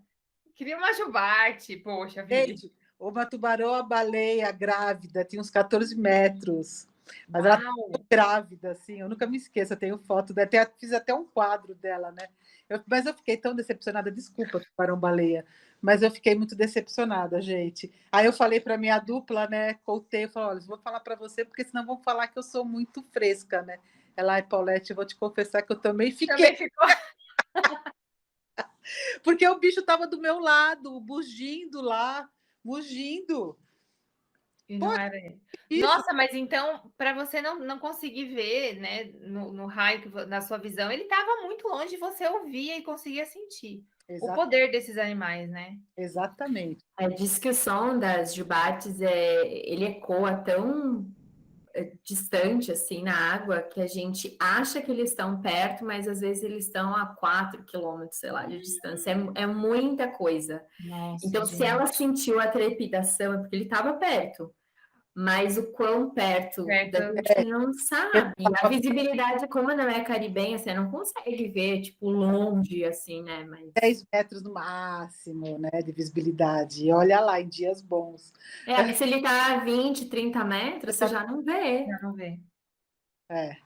Queria uma jubarte, poxa vida. Gente, uma tubarão-baleia grávida, tinha uns 14 metros. Mas ela estava grávida, assim, eu nunca me esqueço, eu tenho foto dela, fiz até um quadro dela, né? Mas eu fiquei tão decepcionada, desculpa, tubarão-baleia, mas eu fiquei muito decepcionada, gente. Aí eu falei para minha dupla, né? Contei, eu falei, olha, vou falar para você, porque senão vão falar que eu sou muito fresca, né? Ela, Paulette, eu vou te confessar que eu também fiquei. Também ficou. Porque o bicho estava do meu lado, mugindo lá, mugindo. E não era ele. Nossa, mas então, para você não conseguir ver, né, no raio, na sua visão, ele estava muito longe, você ouvia e conseguia sentir o poder desses animais, né? Exatamente. Diz que o som das jubates, ele ecoa tão distante, assim, na água, que a gente acha que eles estão perto, mas às vezes eles estão a 4 quilômetros, sei lá, de distância. É muita coisa. Nossa, então, gente. se ela sentiu a trepidação, é porque ele estava perto. Mas o quão perto da gente não sabe. A visibilidade, como não é caribenha, você não consegue ver, tipo, longe, assim, né? Mas... 10 metros no máximo, né, de visibilidade. E olha lá, em dias bons. se ele tá a 20, 30 metros, você já não vê. Já não vê. É.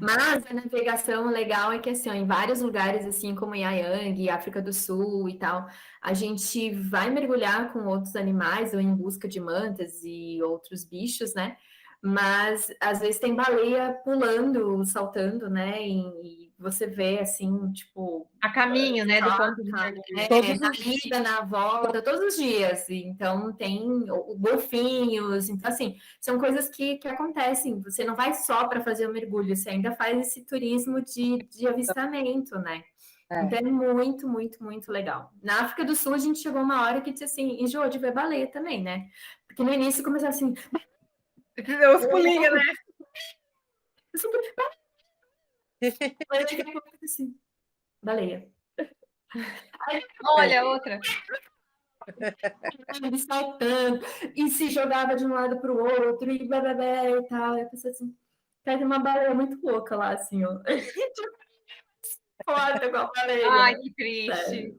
Mas a navegação legal é que, assim, ó, em vários lugares, assim como Yayang, África do Sul e tal, a gente vai mergulhar com outros animais ou em busca de mantas e outros bichos, né? Mas às vezes tem baleia pulando, saltando, né? E você vê assim, tipo, a caminho, né, do ponto de mergulho. Na ida, na volta, todos os dias. Então tem golfinhos, então assim, são coisas que acontecem. Você não vai só para fazer o mergulho, você ainda faz esse turismo de avistamento, né? Então é muito, muito, muito legal. Na África do Sul, a gente chegou uma hora que disse assim, enjoou de ver baleia também, né? Porque no início começou assim, os pulinhos, né? Assim, baleia. Olha, outra. Saltando, e se jogava de um lado para o outro, e blá, blá, blá, e tal. Eu pensei assim, tem uma baleia muito louca lá, assim, ó. Foda com a baleia. Ai, que triste.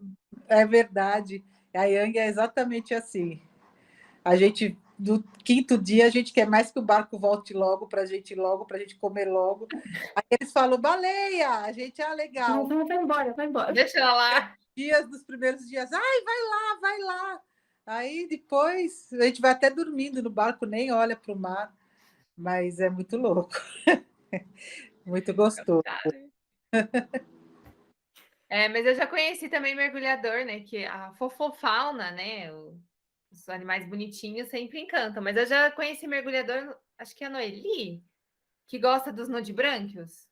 É verdade. A Yang é exatamente assim. A gente, do quinto dia, a gente quer mais que o barco volte logo, para a gente comer logo. Aí eles falam, baleia! A gente, legal. Vai embora, vai embora. Deixa ela lá. Nos primeiros dias, ai, vai lá, vai lá. Aí depois, a gente vai até dormindo no barco, nem olha para o mar. Mas é muito louco. Muito gostoso. Mas eu já conheci também mergulhador, né? Que a fofofauna, né? Os animais bonitinhos sempre encantam. Mas eu já conheci mergulhador, acho que é a Noeli, que gosta dos nudibranquios,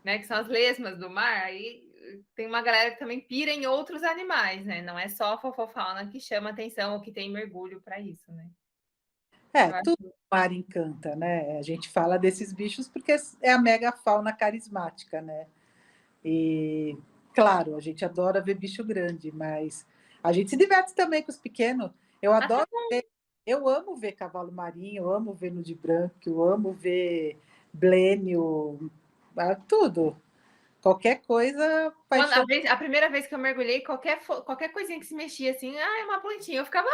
né? Que são as lesmas do mar. Aí tem uma galera que também pira em outros animais, né? Não é só a fofofauna que chama atenção ou que tem mergulho para isso, né? Tudo no mar encanta, né? A gente fala desses bichos porque é a megafauna carismática, né? E, claro, a gente adora ver bicho grande, mas a gente se diverte também com os pequenos. Eu adoro ver, eu amo ver cavalo marinho, eu amo ver nudibranco, eu amo ver blêmio, tudo. Qualquer coisa... A primeira vez que eu mergulhei, qualquer coisinha que se mexia assim, é uma plantinha, eu ficava...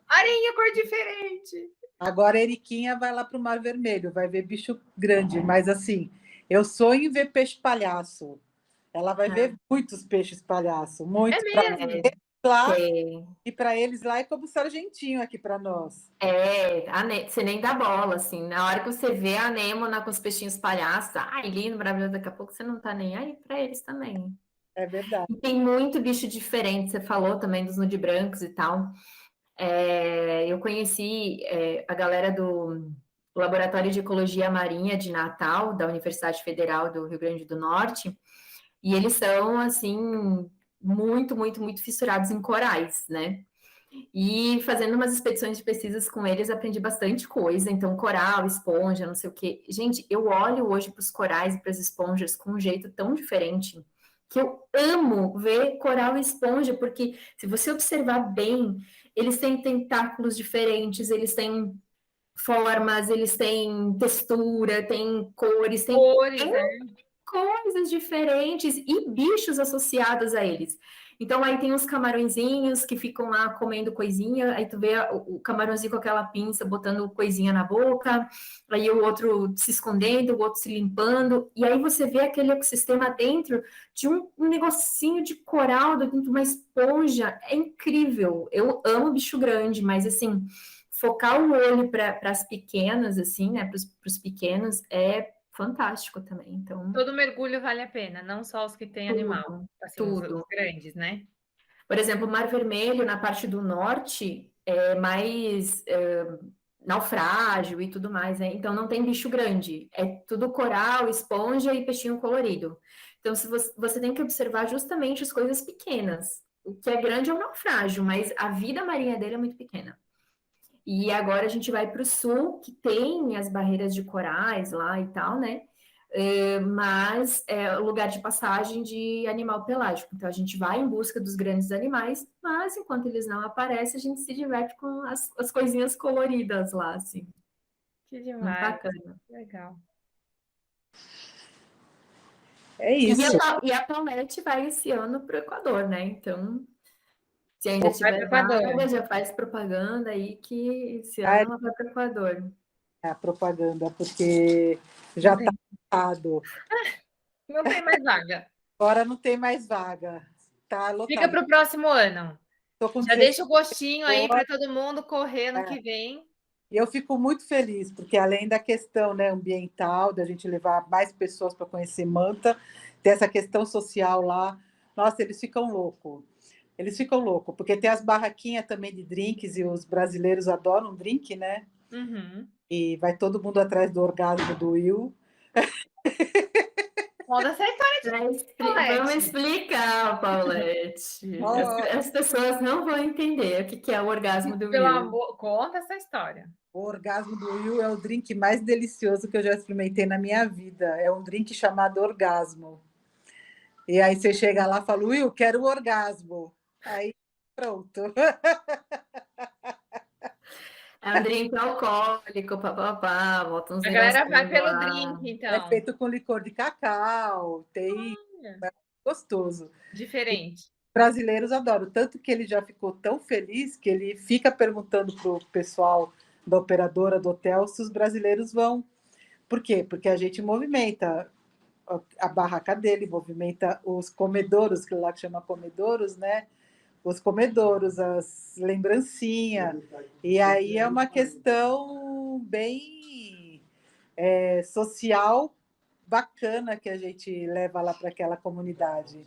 Areia, cor diferente. Agora a Eriquinha vai lá para o Mar Vermelho, vai ver bicho grande, mas assim, eu sonho em ver peixe palhaço. Ela vai ver muitos peixes palhaço, muito. Lá, e para eles lá é como sargentinho aqui para nós. Você nem dá bola, assim. Na hora que você vê a anêmona com os peixinhos palhaços, lindo, maravilhoso, daqui a pouco você não tá nem aí para eles também. É verdade. E tem muito bicho diferente, você falou também dos nudibrancos e tal. Eu conheci a galera do Laboratório de Ecologia Marinha de Natal, da Universidade Federal do Rio Grande do Norte, e eles são, assim, muito, muito, muito fissurados em corais, né? E fazendo umas expedições de pesquisas com eles, aprendi bastante coisa. Então, coral, esponja, não sei o quê. Gente, eu olho hoje para os corais e para as esponjas com um jeito tão diferente que eu amo ver coral e esponja, porque se você observar bem, eles têm tentáculos diferentes, eles têm formas, eles têm textura, têm cores, Cores, né? coisas diferentes e bichos associados a eles. Então, aí tem uns camarõezinhos que ficam lá comendo coisinha, aí tu vê o camarãozinho com aquela pinça botando coisinha na boca, aí o outro se escondendo, o outro se limpando, e aí você vê aquele ecossistema dentro de um negocinho de coral, dentro de uma esponja, é incrível. Eu amo bicho grande, mas assim, focar o olho para as pequenas, assim, né, para os pequenos, é fantástico também. Então, Todo mergulho vale a pena, não só os que têm animal, assim, os tudo. grandes, né? Por exemplo, o Mar Vermelho, na parte do norte, é mais naufrágio e tudo mais, né? Então não tem bicho grande, é tudo coral, esponja e peixinho colorido. Então se você tem que observar justamente as coisas pequenas. O que é grande é o naufrágio, mas a vida marinha dele é muito pequena. E agora a gente vai para o sul, que tem as barreiras de corais lá e tal, né? Mas é lugar de passagem de animal pelágico. Então a gente vai em busca dos grandes animais, mas enquanto eles não aparecem, a gente se diverte com as coisinhas coloridas lá, assim. Que Muito demais, bacana. legal. É E isso. a Paulette vai esse ano para o Equador, né? Então, se ainda Vai para tiver o Equador. vaga, já faz propaganda aí que esse ano Ah, ela vai para o Equador. é a propaganda, porque Não já está tem, lotado. não tem mais vaga. Agora não tem mais vaga. Está Fica lotado. para o próximo ano. Estou com Já 16 deixa o gostinho aí pessoas. para todo mundo correr no que vem. E eu fico muito feliz, porque além da questão, né, ambiental, da gente levar mais pessoas para conhecer Manta, tem essa questão social lá. Nossa, eles ficam loucos. Eles ficam loucos, porque tem as barraquinhas também de drinks, e os brasileiros adoram drink, né? Uhum. E vai todo mundo atrás do orgasmo do Will. Conta essa história de Vamos Paulette. explicar, Paulette. Oh, As pessoas não vão entender o que é o orgasmo do Pelo Will. amor, conta essa história. o orgasmo do Will é o drink mais delicioso que eu já experimentei na minha vida. É um drink chamado orgasmo. E aí você chega lá e fala, Will, quero o orgasmo. Aí, pronto. É um drink alcoólico, papapá, bota uns A galera vai negocinhos pelo lá. drink, É então. feito com licor de cacau, tem Olha, gostoso. diferente. Brasileiros adoram, tanto que ele já ficou tão feliz que ele fica perguntando para o pessoal da operadora do hotel se os brasileiros vão. Por quê? Porque a gente movimenta a barraca dele, movimenta os comedouros, que lá que chama comedouros, né? Os comedouros, as lembrancinhas. E aí é uma questão bem social bacana que a gente leva lá para aquela comunidade.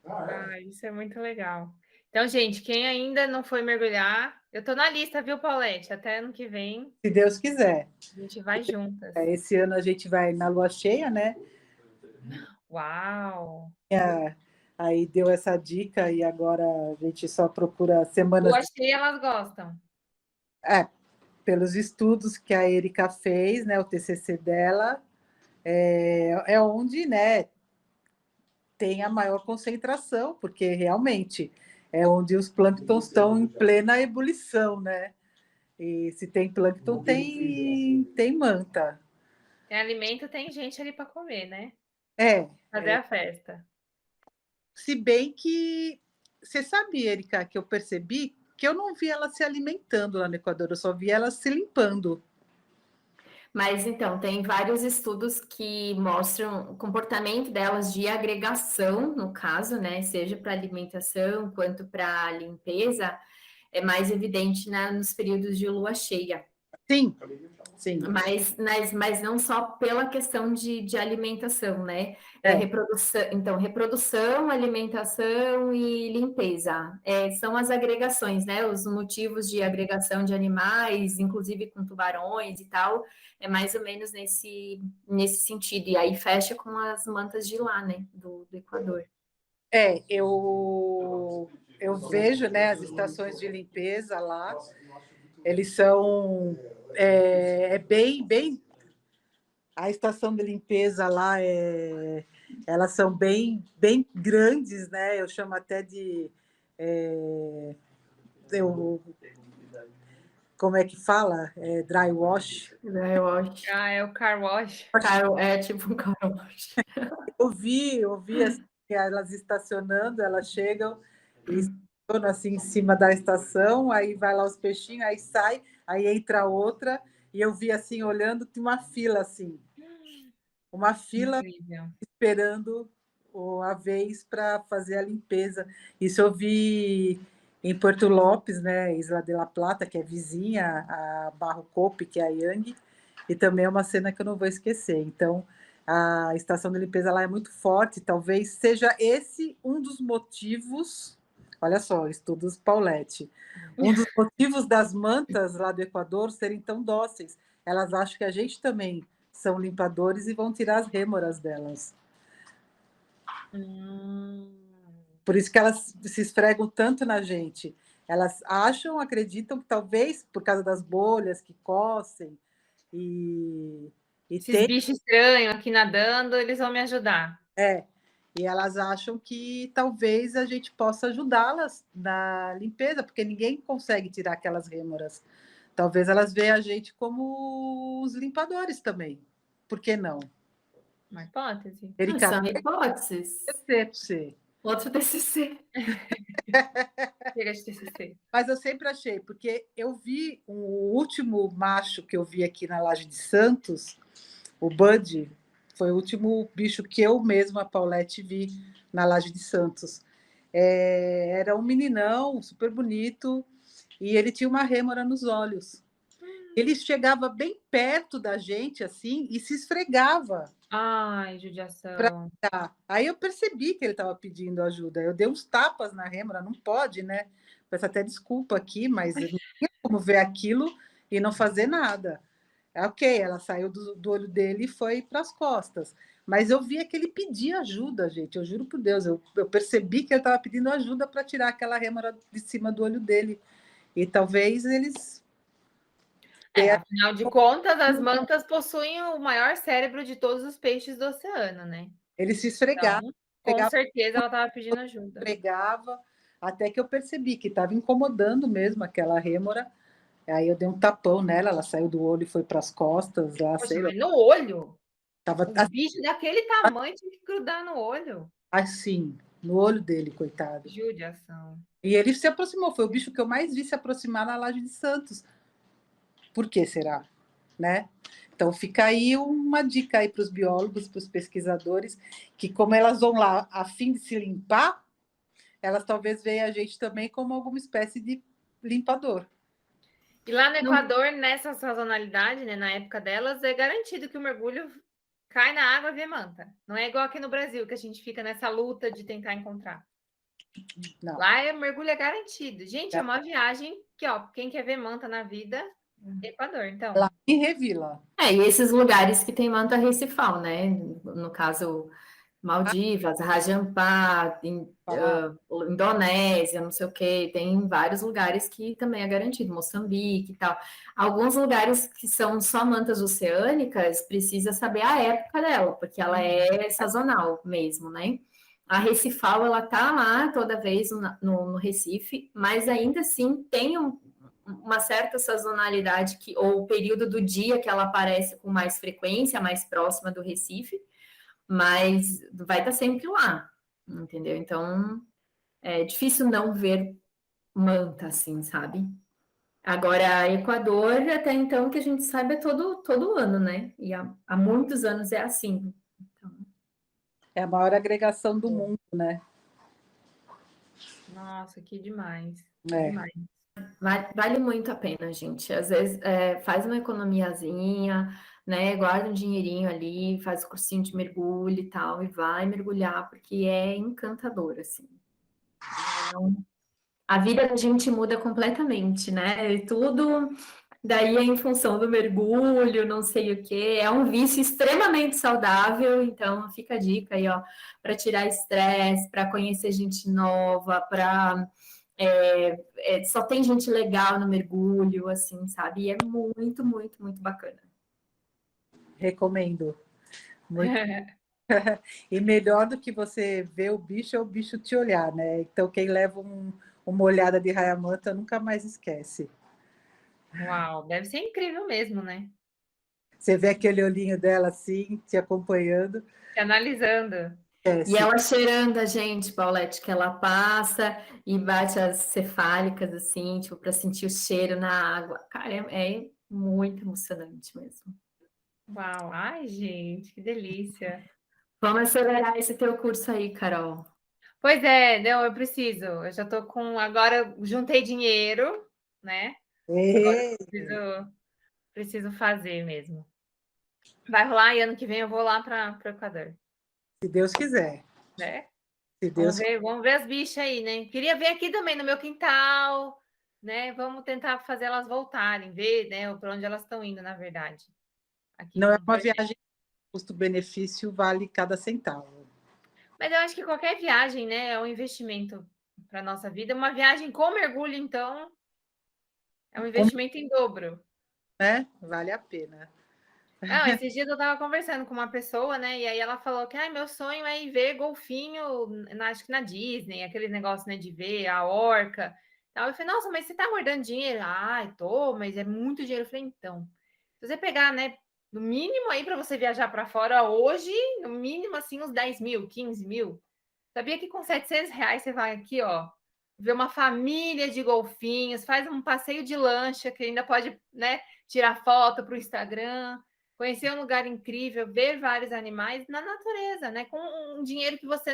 Ah, isso é muito legal. Então, gente, quem ainda não foi mergulhar, eu tô na lista, viu, Paulette? Até ano que vem Se Deus quiser. a gente vai juntas. Esse ano a gente vai na lua cheia, né? Uau! Aí deu essa dica e agora a gente só procura semanas. Lua cheia, elas gostam. É, pelos estudos que a Erika fez, né? O TCC dela é onde, né? Tem a maior concentração, porque realmente é onde os plânctons estão em plena ebulição, né? E se tem plâncton, tem manta. Tem alimento, tem gente ali para comer, né? É, Fazer a festa. se bem que você sabe, Erika, que eu percebi que eu não vi ela se alimentando lá no Equador, eu só vi ela se limpando. Mas então, tem vários estudos que mostram o comportamento delas de agregação, no caso, né? Seja para alimentação quanto para limpeza, é mais evidente nos períodos de lua cheia. Sim, sim. Mas não só pela questão de alimentação, né? Reprodução, então, reprodução, alimentação e limpeza. São as agregações, né? Os motivos de agregação de animais, inclusive com tubarões e tal, é mais ou menos nesse sentido. E aí fecha com as mantas de lá, né? Do Equador. Eu vejo, né, as estações de limpeza lá, eles são bem. A estação de limpeza lá elas são bem grandes, né? Eu chamo até de como é que fala? Dry wash. Dry wash. Ah, é o car wash. É tipo um car wash. Eu vi assim, elas estacionando, elas chegam e estacionam assim em cima da estação, aí vai lá os peixinhos, aí sai, aí entra outra, e eu vi assim, olhando, tem uma fila Incrível. esperando a vez para fazer a limpeza. Isso eu vi em Porto Lopes, né, Isla de la Plata, que é vizinha, a Barro Cope, que é a Yang, e também é uma cena que eu não vou esquecer. Então, a estação de limpeza lá é muito forte, talvez seja esse um dos motivos, olha só, estudos Paulette, um dos motivos das mantas lá do Equador serem tão dóceis. Elas acham que a gente também são limpadores e vão tirar as rêmoras delas. Por isso que elas se esfregam tanto na gente. Elas acham, acreditam que talvez por causa das bolhas que coçem e esses bichos estranhos aqui nadando, eles vão me ajudar. E elas acham que talvez a gente possa ajudá-las na limpeza, porque ninguém consegue tirar aquelas rêmoras. Talvez elas vejam a gente como os limpadores também. Por que não? Uma hipótese. São hipóteses. Outro TCC. Chega de TCC. Mas eu sempre achei, porque eu vi o último macho que eu vi aqui na Laje de Santos, o Bud, foi o último bicho que eu mesma, a Paulette, vi na Laje de Santos. Era um meninão, super bonito, e ele tinha uma rêmora nos olhos. Ele chegava bem perto da gente, assim, e se esfregava. Ai, judiação. Aí eu percebi que ele estava pedindo ajuda. Eu dei uns tapas na rêmora, não pode, né? Peço até desculpa aqui, mas não tinha como ver aquilo e não fazer nada. Ok, ela saiu do olho dele e foi para as costas. Mas eu via que ele pedia ajuda, gente. Eu juro por Deus, eu percebi que ele estava pedindo ajuda para tirar aquela rêmora de cima do olho dele. E talvez eles... afinal de contas, as mantas possuem o maior cérebro de todos os peixes do oceano, né? Ele se esfregava. Então, com certeza ela estava pedindo ajuda. Esfregava, até que eu percebi que estava incomodando mesmo aquela rêmora. Aí eu dei um tapão nela, ela saiu do olho e foi para as costas. Lá, Poxa, mas no olho? Tava o bicho daquele tamanho tinha que grudar no olho. Assim, no olho dele, coitado. Judiação. E ele se aproximou, foi o bicho que eu mais vi se aproximar na Laje de Santos. Por que será? Né? Então fica aí uma dica aí para os biólogos, para os pesquisadores, que como elas vão lá a fim de se limpar, elas talvez vejam a gente também como alguma espécie de limpador. E lá no Equador, nessa sazonalidade, né, na época delas, é garantido que o mergulho cai na água e vê manta. Não é igual aqui no Brasil, que a gente fica nessa luta de tentar encontrar. Não. Lá o mergulho é garantido. Gente, é uma viagem que, ó, quem quer ver manta na vida, Equador, então. Lá em Revila. E esses lugares que tem manta recifal, né? No caso, Maldivas, Rajampá, Indonésia, não sei o quê, tem vários lugares que também é garantido, Moçambique e tal. Alguns lugares que são só mantas oceânicas, precisa saber a época dela, porque ela é sazonal mesmo, né? A recifal, ela tá lá toda vez no Recife, mas ainda assim tem uma certa sazonalidade ou o período do dia que ela aparece com mais frequência, mais próxima do Recife, mas vai estar sempre lá, entendeu? Então, é difícil não ver manta, assim, sabe? Agora, Equador, até então, que a gente sabe, é todo ano, né? E há muitos anos é assim. Então... É a maior agregação do mundo, né? Nossa, que demais. Demais. Vale muito a pena, gente. Às vezes faz uma economiazinha, né? Guarda um dinheirinho ali, faz o cursinho de mergulho e tal, e vai mergulhar, porque é encantador, assim. A vida da gente muda completamente, né? E tudo daí é em função do mergulho, não sei o quê. É um vício extremamente saudável, então fica a dica aí, ó, para tirar estresse, para conhecer gente nova, para só tem gente legal no mergulho, assim, sabe? E é muito, muito, muito bacana. Recomendo. Muito. E melhor do que você ver o bicho é o bicho te olhar, né? Então, quem leva uma olhada de raia-manta nunca mais esquece. Uau, deve ser incrível mesmo, né? Você vê aquele olhinho dela assim, te acompanhando. Te analisando. E ela cheirando a gente, Paulette, que ela passa e bate as cefálicas, assim, tipo, para sentir o cheiro na água. Cara, é muito emocionante mesmo. Uau, ai, gente, que delícia. Vamos acelerar esse teu curso aí, Carol. Pois é, não, eu preciso. Eu já tô com. Agora juntei dinheiro, né? Agora eu preciso fazer mesmo. Vai rolar e ano que vem eu vou lá para o Equador. Se Deus quiser. Né? Se Deus Vamos ver as bichas aí, né? Queria ver aqui também no meu quintal, né? Vamos tentar fazer elas voltarem, ver, né, para onde elas estão indo, na verdade. Aqui não com é o uma projeto. viagem, custo-benefício vale cada centavo. Mas eu acho que qualquer viagem, né, é um investimento para nossa vida. Uma viagem com mergulho, então, é um investimento em dobro. Né? Vale a pena. Não, esses dias eu estava conversando com uma pessoa, né? E aí ela falou que meu sonho é ir ver golfinho, acho que na Disney, aquele negócio, né, de ver a orca. Eu falei, nossa, mas você tá guardando dinheiro? Ai, tô, mas é muito dinheiro. Eu falei, então, se você pegar, né, no mínimo aí para você viajar para fora hoje, no mínimo assim, uns 10 mil, 15 mil. Sabia que com R$ 700 você vai aqui, ó, ver uma família de golfinhos, faz um passeio de lancha, que ainda pode, né, tirar foto para o Instagram, conhecer um lugar incrível, ver vários animais na natureza, né? Com um dinheiro que você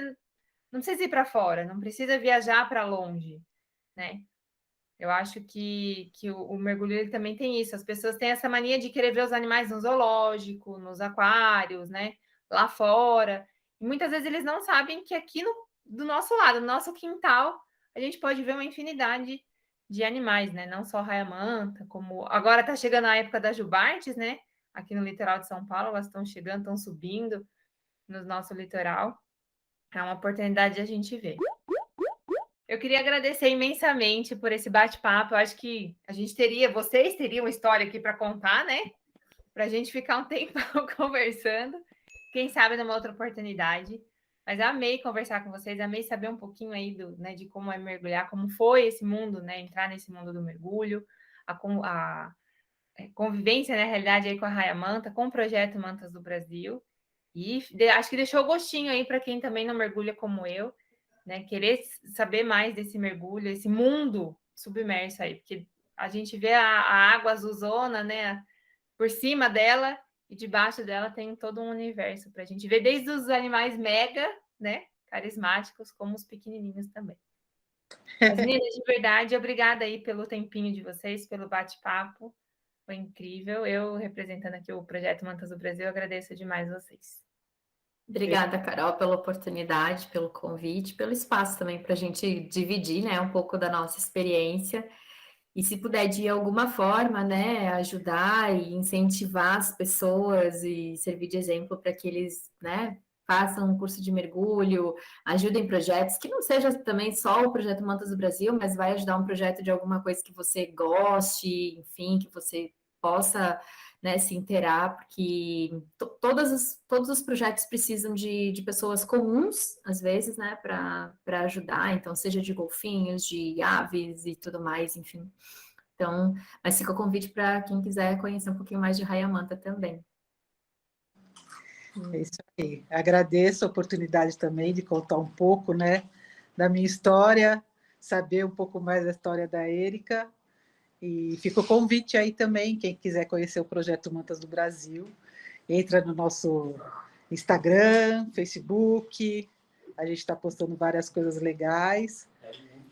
não precisa ir para fora, não precisa viajar para longe, né? Eu acho que o mergulho ele também tem isso. As pessoas têm essa mania de querer ver os animais no zoológico, nos aquários, né? Lá fora. E muitas vezes eles não sabem que aqui do nosso lado, no nosso quintal, a gente pode ver uma infinidade de animais, né? Não só raia-manta, como agora está chegando a época das jubartes, né? Aqui no litoral de São Paulo, elas estão chegando, estão subindo no nosso litoral. É uma oportunidade de a gente ver. Eu queria agradecer imensamente por esse bate-papo. Eu acho que vocês teriam uma história aqui para contar, né? Para a gente ficar um tempo conversando. Quem sabe numa outra oportunidade. Mas amei conversar com vocês, amei saber um pouquinho aí né, de como é mergulhar, como foi esse mundo, né? Entrar nesse mundo do mergulho, a convivência, na realidade, aí com a Raia Manta, com o projeto Mantas do Brasil. E acho que deixou gostinho aí para quem também não mergulha como eu, né? Querer saber mais desse mergulho, esse mundo submerso aí, porque a gente vê a água azulzona, né? Por cima dela e debaixo dela tem todo um universo para a gente ver, desde os animais mega, né? Carismáticos, como os pequenininhos também. Mas, meninas, de verdade, obrigada aí pelo tempinho de vocês, pelo bate-papo. Foi incrível. Eu, representando aqui o Projeto Mantas do Brasil, agradeço demais vocês. Obrigada, Carol, pela oportunidade, pelo convite, pelo espaço também para a gente dividir, né, um pouco da nossa experiência. E se puder, de alguma forma, né, ajudar e incentivar as pessoas e servir de exemplo para que eles, né, façam um curso de mergulho, ajudem projetos, que não seja também só o Projeto Mantas do Brasil, mas vai ajudar um projeto de alguma coisa que você goste, enfim, que você possa, né, se inteirar, porque todos os projetos precisam de pessoas comuns, às vezes, né, para ajudar, então, seja de golfinhos, de aves e tudo mais, enfim. Então, mas fica o convite para quem quiser conhecer um pouquinho mais de Raia Manta também. É isso aí. Agradeço a oportunidade também de contar um pouco, né, da minha história, saber um pouco mais da história da Érica. E fica o convite aí também, quem quiser conhecer o Projeto Mantas do Brasil, entra no nosso Instagram, Facebook, a gente está postando várias coisas legais.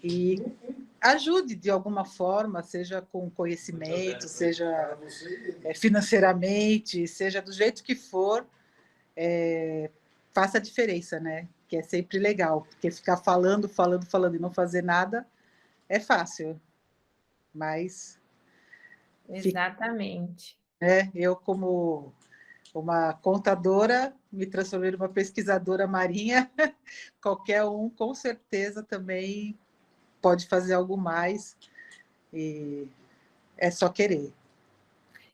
E ajude de alguma forma, seja com conhecimento, seja financeiramente, seja do jeito que for, faça a diferença, né? Que é sempre legal, porque ficar falando e não fazer nada é fácil, mas... Exatamente. Eu, como uma contadora, me transformei numa pesquisadora marinha, qualquer um, com certeza, também pode fazer algo mais, e é só querer.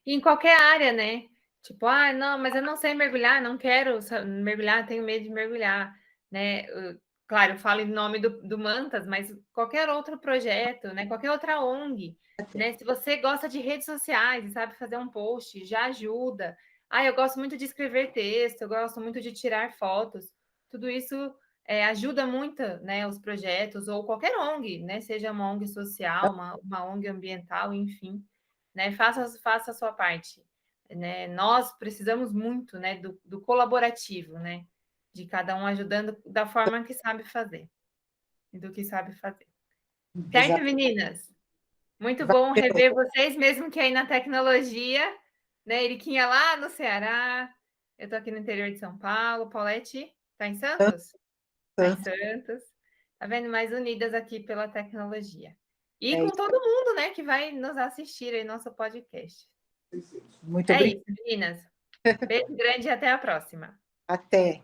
E em qualquer área, né? Tipo, não, mas eu não sei mergulhar, não quero mergulhar, tenho medo de mergulhar, né? claro, eu falo em nome do Mantas, mas qualquer outro projeto, né? Qualquer outra ONG, né? Se você gosta de redes sociais e sabe fazer um post, já ajuda. Ah, eu gosto muito de escrever texto, eu gosto muito de tirar fotos. Tudo isso ajuda muito, né? Os projetos ou qualquer ONG, né? Seja uma ONG social, uma ONG ambiental, enfim, né? Faça a sua parte, né? Nós precisamos muito, né? Do colaborativo, né? De cada um ajudando da forma que sabe fazer e do que sabe fazer. Certo, meninas? Muito bom rever vocês, mesmo que aí na tecnologia, né? Eriquinha lá no Ceará, eu estou aqui no interior de São Paulo. Paulette está em Santos? Está em Santos. Tá vendo? Mais unidas aqui pela tecnologia. E com todo mundo, né, que vai nos assistir aí no nosso podcast. Muito obrigada. Isso, meninas. Beijo grande e até a próxima. Até.